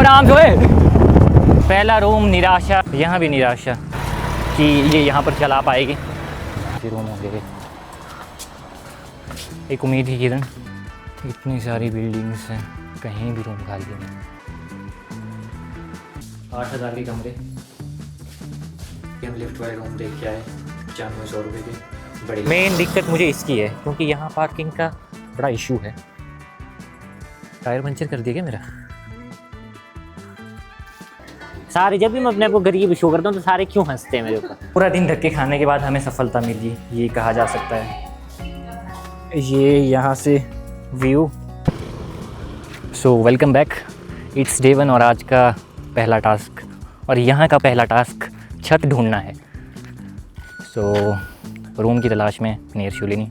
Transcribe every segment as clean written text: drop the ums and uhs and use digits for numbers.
और आराम से ओए। पहला रूम निराशा, यहाँ भी निराशा कि ये यहाँ पर चला पाएगी। रूम हो गए, एक उम्मीद ही किरण, इतनी सारी बिल्डिंग्स हैं, कहीं भी रूम खाली नहीं। 8,000 के कमरे, हम लिफ्ट वाले रूम देख के आए 9500 रुपये के बड़े। मेन दिक्कत मुझे इसकी है क्योंकि यहाँ पार्किंग का बड़ा इशू है। टायर पंचर कर दिया क्या मेरा? सारे जब भी मैं अपने को गरीब शो करता हूँ तो सारे क्यों हंसते हैं मेरे ऊपर। पूरा दिन धक्के खाने के बाद हमें सफलता मिली, ये कहा जा सकता है। ये यहाँ से view. So welcome back, it's day 1 और आज का पहला टास्क, और यहाँ का पहला टास्क छत ढूंढना है। सो रूम की तलाश में नियर शूलिनी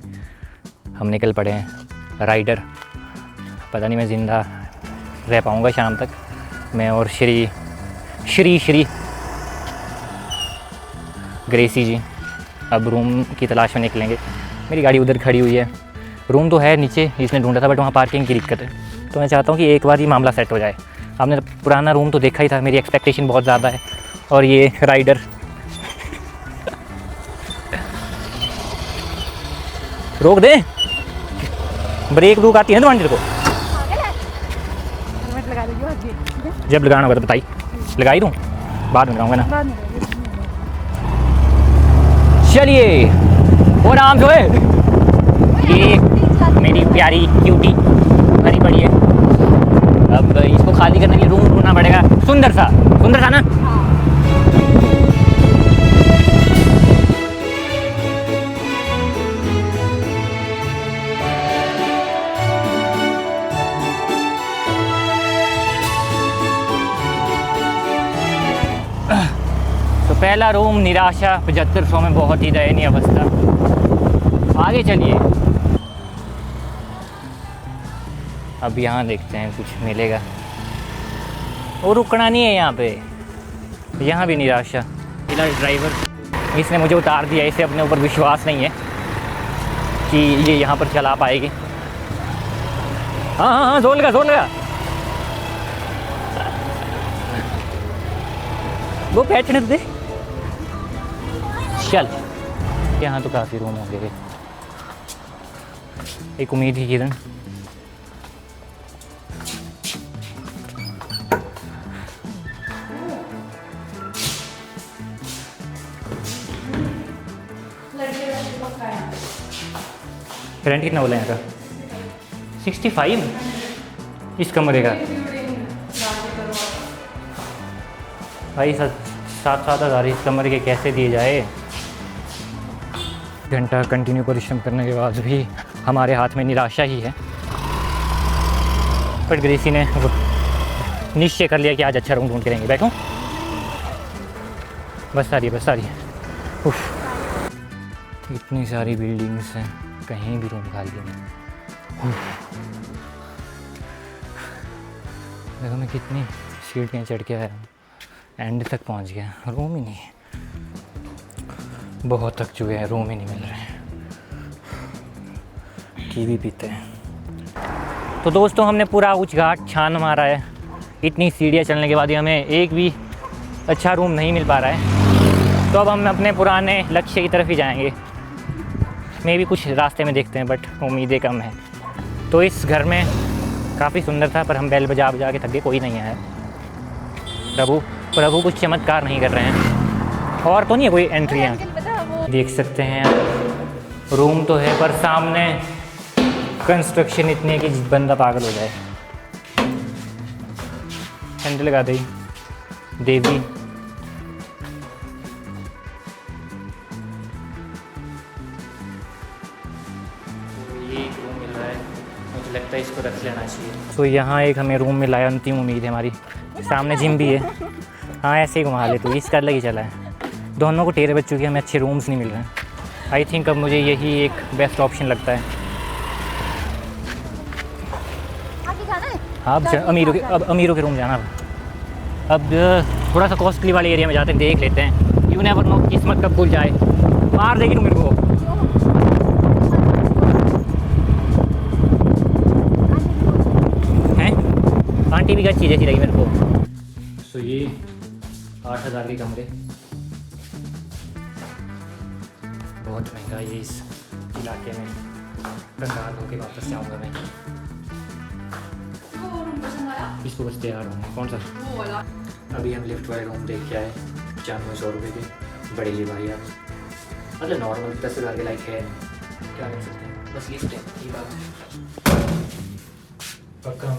हम निकल पड़े हैं। राइडर, पता नहीं मैं ज़िंदा रह पाऊँगा शाम तक। मैं और श्री ग्रेसी जी अब रूम की तलाश में निकलेंगे। मेरी गाड़ी उधर खड़ी हुई है, रूम तो है नीचे जिसने ढूंढा था, बट वहाँ पार्किंग की दिक्कत है। तो मैं चाहता हूँ कि एक बार ही मामला सेट हो जाए। आपने पुराना रूम तो देखा ही था, मेरी एक्सपेक्टेशन बहुत ज़्यादा है। और ये राइडर रोक दे, ब्रेक रूक आती है ना तुम्हारी? को जब लगाना होगा तो बताइए, लगा ही दूँ, बाद में लगाऊंगा ना। चलिए और आराम से ओए। ये मेरी प्यारी क्यूटी भरी पड़ी है, अब इसको खाली करने के लिए रूम ढूंढना पड़ेगा। सुंदर सा ना। तो पहला रूम निराशा 7500 में, बहुत ही दयनीय अवस्था। आगे चलिए, अब यहाँ देखते हैं कुछ मिलेगा। और रुकना नहीं है यहाँ पे, यहाँ भी निराशा। मेरा ड्राइवर, इसने मुझे उतार दिया, इसे अपने ऊपर विश्वास नहीं है कि ये यहाँ पर चला पाएगी। हाँ, जोर लगा। वो बैठने दे। चल, यहाँ तो काफ़ी रूम हो गए, एक उम्मीद ही किरण। रेंट कितना बोला यहाँ का? 65 इस कमरे का। भाई 7-7 हज़ार इस कमरे के कैसे दिए जाए? घंटा कंटिन्यू परिश्रम करने के बाद भी हमारे हाथ में निराशा ही है। पर ग्रेसी ने निश्चय कर लिया कि आज अच्छा रूम ढूंढ के रहेंगे। बैठो, बस आ रही है। उफ, इतनी सारी बिल्डिंग्स हैं, कहीं भी रूम खाली नहीं। देखो मैं कितनी सीढ़ियाँ चढ़ के आया हूँ, एंड तक पहुँच गया, रूम ही नहीं। बहुत थक चुके हैं, रूम ही नहीं मिल रहे हैं। कीवी पीते हैं। तो दोस्तों, हमने पूरा उच्च घाट छान मारा है। इतनी सीढ़ियाँ चलने के बाद ही हमें एक भी अच्छा रूम नहीं मिल पा रहा है। तो अब हम अपने पुराने लक्ष्य की तरफ ही जाएंगे। मैं भी कुछ रास्ते में देखते हैं, बट उम्मीदें कम हैं। तो इस घर में काफ़ी सुंदर था, पर हम बेल बजा के थक गए, कोई नहीं आया। प्रभु कुछ चमत्कार नहीं कर रहे हैं। और तो नहीं है कोई एंट्री यहाँ, देख सकते हैं आप। रूम तो है, पर सामने कंस्ट्रक्शन इतनी है कि बंदा पागल हो जाए। हैंडल लगा दी देवी। ये एक रूम मिल रहा है, मुझे लगता है इसको रख लेना चाहिए। तो यहाँ एक हमें रूम मिला है, अंतिम उम्मीद है हमारी। सामने जिम भी है। हाँ, ऐसे ही घुमा ले तू, इसका अलग ही चला है। दोनों को टेरे बज चुकी है, हमें अच्छे रूम्स नहीं मिल रहे हैं। आई थिंक अब मुझे यही एक बेस्ट ऑप्शन लगता है। अब अमीरों के रूम जाना। अब थोड़ा सा कॉस्टली वाले एरिया में जाते हैं, देख लेते हैं। यू नेवर नो, किस्मत कब खुल जाए। मार देगी तू मेरे को। हैं? आंटी भी अच्छी जैसी लगी मेरे को। ये 8,000 के कमरे, बहुत महंगा ये इस इलाके में। कंगाल होके वापस से आऊँगा मैं। इसको बस तैयार होंगे। कौन सा? अभी हम लिफ्ट वाले रूम देख के आए, 9500 रुपये के, बड़े लिए भाई आप, मतलब नॉर्मल 10,000 के लाइक है, क्या कर सकते हैं, बस लिफ्ट है ये बात है। पक्का हम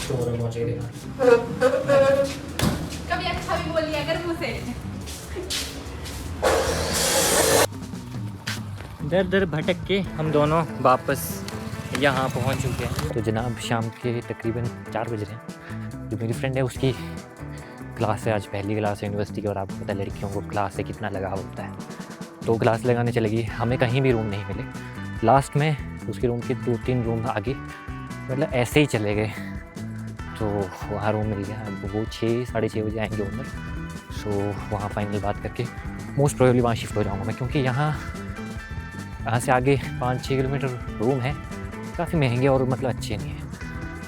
शोर में पहुँचे थे। कभी अच्छा भी बोल लिया कर मुझसे। दर दर भटक के हम दोनों वापस यहाँ पहुँच चुके हैं। तो जनाब शाम के तकरीबन 4 बज रहे हैं। जो मेरी फ्रेंड है उसकी क्लास है, आज पहली क्लास है यूनिवर्सिटी की, और आपको पता है लड़कियों को क्लास से कितना लगाव होता है। तो क्लास लगाने चलेगी, हमें कहीं भी रूम नहीं मिले। लास्ट में उसके रूम के 2-3 रूम आगे मतलब ऐसे ही चले गए, तो वहाँ रूम मिल गया। अब वो 6-6:30 बजे आएंगे ओनर, सो वहाँ फाइनल बात करके मोस्ट प्रोबेबली वहाँ शिफ्ट हो जाऊँगा मैं, क्योंकि यहाँ से आगे 5-6 किलोमीटर रूम है, काफ़ी महंगे और मतलब अच्छे नहीं है।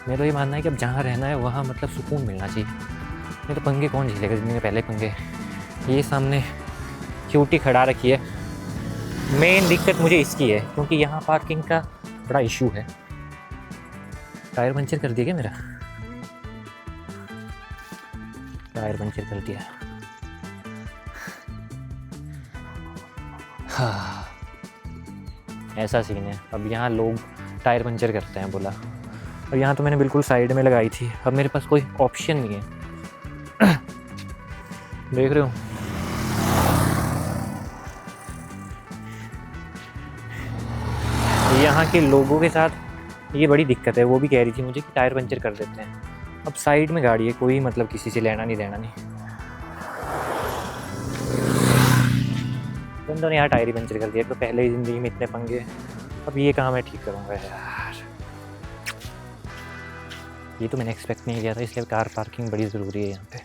मेरा तो ये मानना है कि अब जहाँ रहना है वहाँ मतलब सुकून मिलना चाहिए, नहीं तो पंगे कौन झेलेगा, जिंदगी में पहले पंगे। ये सामने क्यूटी खड़ा रखी है, मेन दिक्कत मुझे इसकी है क्योंकि यहाँ पार्किंग का बड़ा इशू है। टायर पंचर कर दिया क्या मेरा? टायर पंचर कर दिया। हाँ, ऐसा सीन है। अब यहाँ लोग टायर पंचर करते हैं बोला, और यहाँ तो मैंने बिल्कुल साइड में लगाई थी, अब मेरे पास कोई ऑप्शन नहीं है। देख रहे हो, यहाँ के लोगों के साथ ये बड़ी दिक्कत है। वो भी कह रही थी मुझे कि टायर पंचर कर देते हैं। अब साइड में गाड़ी है, कोई मतलब किसी से लेना नहीं देना नहीं। बंदों ने यहाँ टायर ही पंचर कर दिया, तो पहले ही ज़िंदगी में इतने पंगे, अब ये काम मैं ठीक करूँगा यार। ये तो मैंने एक्सपेक्ट नहीं किया था, इसलिए कार पार्किंग बड़ी ज़रूरी है यहाँ पे।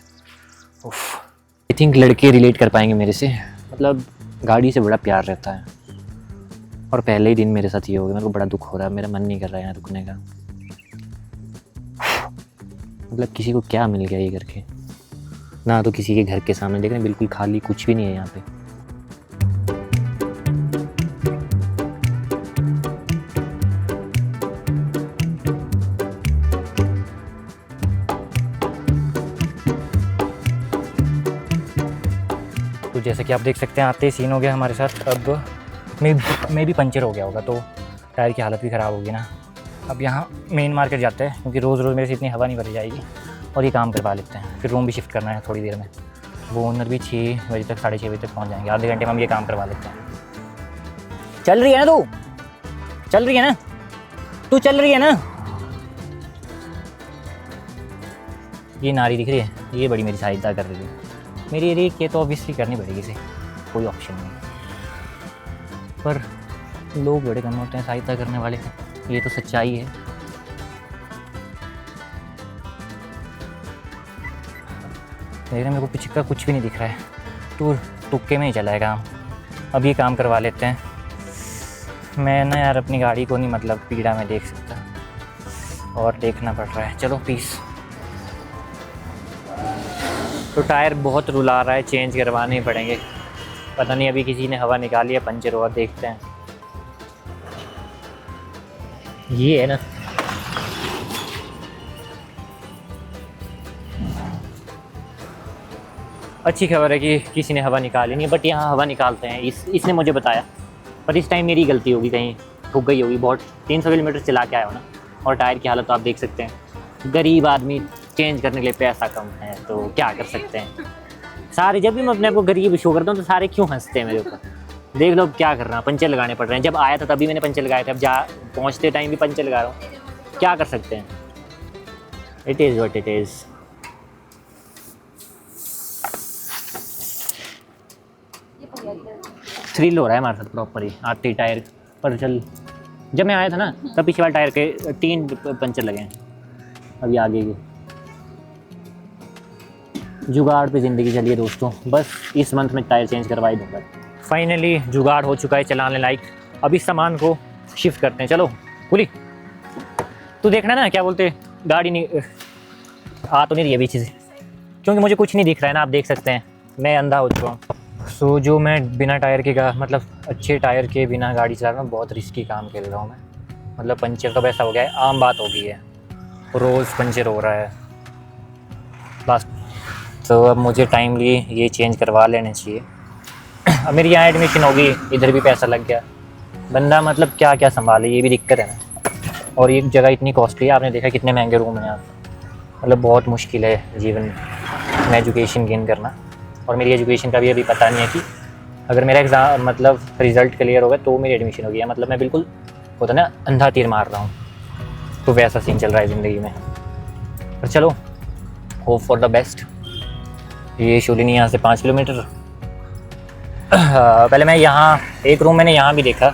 उफ, आई थिंक लड़के रिलेट कर पाएंगे मेरे से, मतलब गाड़ी से बड़ा प्यार रहता है, और पहले ही दिन मेरे साथ ये हो गया। मेरे को बड़ा दुख हो रहा है, मेरा मन नहीं कर रहा है यहाँ रुकने का। मतलब किसी को क्या मिल गया ये करके, ना तो किसी के घर के सामने देख रहे हैं, बिल्कुल खाली, कुछ भी नहीं है यहाँ पे। तो जैसे कि आप देख सकते हैं, आते ही सीन हो गया हमारे साथ। अब मैं भी पंचर हो गया होगा, तो टायर की हालत भी ख़राब होगी ना। अब यहाँ मेन मार्केट जाते हैं, क्योंकि रोज़ रोज़ मेरे से इतनी हवा नहीं भरी जाएगी, और ये काम करवा लेते हैं। फिर रूम भी शिफ्ट करना है थोड़ी देर में। वो ओनर भी 6 बजे तक 6:30 बजे तक पहुँच जाएंगे। आधे घंटे में हम ये काम करवा लेते हैं। चल रही है ना तू? चल रही है ना तू? चल रही है ना? ये नारी दिख रही है, ये बड़ी मेरी सहायता कर रही है। मेरी ये के तो ऑब्वियसली करनी पड़ेगी इसे, कोई ऑप्शन नहीं। पर लोग बड़े कम होते हैं सहायता करने वाले, ये तो सच्चाई है। मेरे को पीछे का कुछ भी नहीं दिख रहा है, तो तुक्के में ही चला है काम। अब ये काम करवा लेते हैं। मैं ना यार अपनी गाड़ी को नहीं मतलब पीड़ा में देख सकता, और देखना पड़ रहा है। चलो पीस। तो टायर बहुत रुला रहा है, चेंज करवाने ही पड़ेंगे। पता नहीं अभी किसी ने हवा निकाली है, पंचर हुआ, देखते हैं। ये है ना, अच्छी खबर है कि किसी ने हवा निकाली नहीं, बट यहाँ हवा निकालते हैं। इसने मुझे बताया, पर इस टाइम मेरी गलती होगी, कहीं ठुक गई होगी। बहुत 300 किलोमीटर चला के आया हो ना, और टायर की हालत तो आप देख सकते हैं। गरीब आदमी, चेंज करने के लिए पैसा कम है, तो क्या कर सकते हैं। सारे जब भी मैं अपने को गरीब शो करता हूँ तो सारे क्यों हंसते हैं मेरे ऊपर। देख लो क्या कर रहा हूँ, पंचर लगाने पड़ रहे हैं। जब आया था तभी मैंने पंचर लगाए थे, अब पहुँचते टाइम भी पंचर लगा रहा हूँ। क्या कर सकते हैं, it is what it is. Thrill हो रहा है हमारे साथ प्रॉपर ही आते ही टायर पर। चल, जब मैं आया था ना तब पिछले बार टायर के 3 पंचर लगे हैं। अभी आगे की जुगाड़ पे ज़िंदगी चलिए दोस्तों। बस इस मंथ में टायर चेंज करवा ही दूँगा। फाइनली जुगाड़ हो चुका है चलाने लायक। अब इस सामान को शिफ्ट करते हैं। चलो पुली, तू देखना ना क्या बोलते, गाड़ी नहीं आ तो नहीं रही है बीच से। क्योंकि मुझे कुछ नहीं दिख रहा है ना, आप देख सकते हैं मैं अंधा हो चुका हूँ। सो जो मैं बिना टायर के मतलब अच्छे टायर के बिना गाड़ी चला रहा हूँ, बहुत रिस्की काम खेल रहा हूँ मैं। मतलब पंचर तो वैसा हो गया है, आम बात हो गई है, रोज़ पंचर हो रहा है बस। तो अब मुझे टाइमली ये चेंज करवा लेने चाहिए। अब मेरी यहाँ एडमिशन होगी, इधर भी पैसा लग गया, बंदा मतलब क्या क्या संभाले, ये भी दिक्कत है ना। और एक जगह इतनी कॉस्टली है, आपने देखा कितने महंगे रूम हैं यहाँ। मतलब बहुत मुश्किल है जीवन में एजुकेशन गेन करना। और मेरी एजुकेशन का भी अभी पता नहीं है कि अगर मेरा एग्ज़ाम मतलब रिज़ल्ट क्लियर होगा तो मेरी एडमिशन होगी। मतलब मैं बिल्कुल होता ना अंधा तीर मार रहा हूँ, तो वैसा सीन चल रहा है ज़िंदगी में। पर चलो, होप फॉर द बेस्ट। ये शूलिनी यहाँ से 5 किलोमीटर। पहले मैं यहाँ एक रूम मैंने यहाँ भी देखा,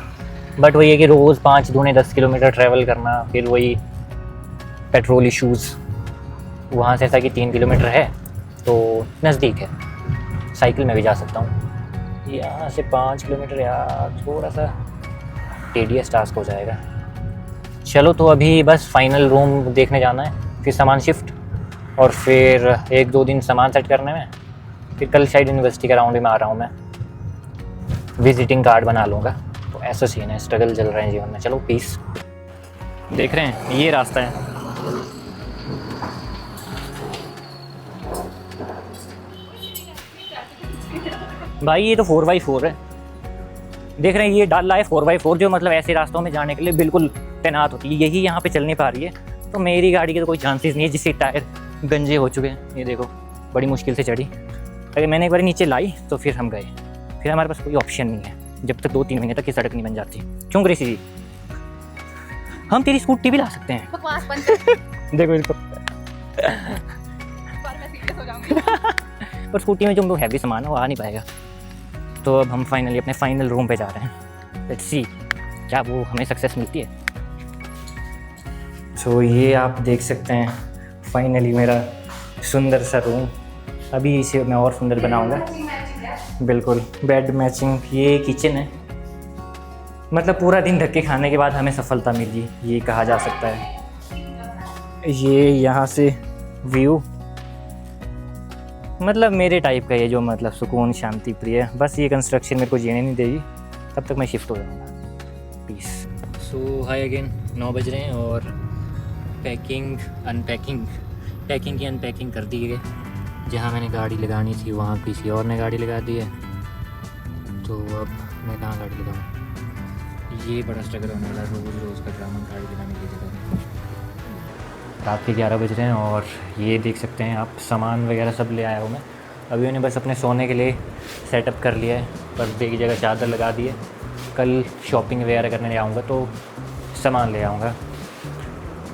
बट वही है कि रोज़ 5 दूने 10 किलोमीटर ट्रैवल करना, फिर वही पेट्रोल इशूज़। वहाँ से ऐसा कि 3 किलोमीटर है तो नज़दीक है, साइकिल में भी जा सकता हूँ। यहाँ से 5 किलोमीटर यार थोड़ा सा टेडियस टास्क हो जाएगा। चलो, तो अभी बस फाइनल रूम देखने जाना है, फिर सामान शिफ्ट, और फिर 1-2 दिन सामान सेट करने में, फिर कल शायद यूनिवर्सिटी का राउंड में आ रहा हूँ मैं, विजिटिंग कार्ड बना लूँगा। तो ऐसा सीन है, स्ट्रगल चल रहे हैं जीवन में। चलो पीस। देख रहे हैं ये रास्ता है, भाई ये तो 4x4 है। देख रहे हैं ये डाला है 4x4, जो मतलब ऐसे रास्तों में जाने के लिए बिल्कुल तैनात होती है। यही यहाँ पे चल नहीं पा रही है, तो मेरी गाड़ी के तो कोई चांसेस नहीं है, जिससे टायर गंजे हो चुके हैं। ये देखो बड़ी मुश्किल से चढ़ी, अगर मैंने एक बार नीचे लाई तो फिर हम गए। फिर हमारे पास कोई ऑप्शन नहीं है जब तक 2-3 महीने तक ये सड़क नहीं बन जाती। क्यों ग्रेसी जी, हम तेरी स्कूटी भी ला सकते हैं। बकवास बंद कर। देखो इसको पर मैं सीरियस हो जाऊंगी। पर स्कूटी में जो हैवी सामान है वो आ नहीं पाएगा। तो अब हम फाइनली अपने फाइनल रूम पे जा रहे हैं। लेट्स सी क्या वो हमें सक्सेस मिलती है। तो ये आप देख सकते हैं फाइनली मेरा सुंदर सा रूम। अभी इसे मैं और सुंदर बनाऊंगा। बिल्कुल बेड मैचिंग, ये किचन है। मतलब पूरा दिन धक्के खाने के बाद हमें सफलता मिली, ये कहा जा सकता है। ये यहाँ से व्यू मतलब मेरे टाइप का, ये जो मतलब सुकून शांति प्रिय। बस ये कंस्ट्रक्शन मेरे को जीने नहीं देगी, तब तक मैं शिफ्ट हो जाऊँगा। पीस। सो हाय अगेन, 9 बज रहे हैं और पैकिंग की अनपैकिंग कर दी है। जहाँ मैंने गाड़ी लगानी थी वहाँ किसी और ने गाड़ी लगा दी है, तो अब मैं कहाँ गाड़ी लगाऊँ। ये बड़ा स्ट्रगल होने वाला, रोज़ का ड्रामा गाड़ी लगाने की जगह। रात के 11 बज रहे हैं और ये देख सकते हैं आप, सामान वगैरह सब ले आया हूँ मैं। अभी उन्हें बस अपने सोने के लिए सेटअप कर लिया है, पर्दे की जगह चादर लगा दी है। कल शॉपिंग वगैरह करने आऊँगा तो सामान ले आऊँगा।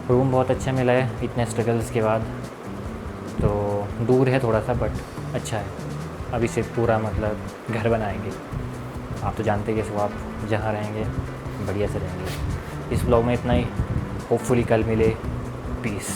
रूम बहुत अच्छा मिला है इतने स्ट्रगल्स के बाद। तो दूर है थोड़ा सा, बट अच्छा है। अभी से पूरा मतलब घर बनाएंगे। आप तो जानते हैं कि आप जहाँ रहेंगे बढ़िया से रहेंगे। इस ब्लॉग में इतना ही। होपफुली कल मिले। पीस।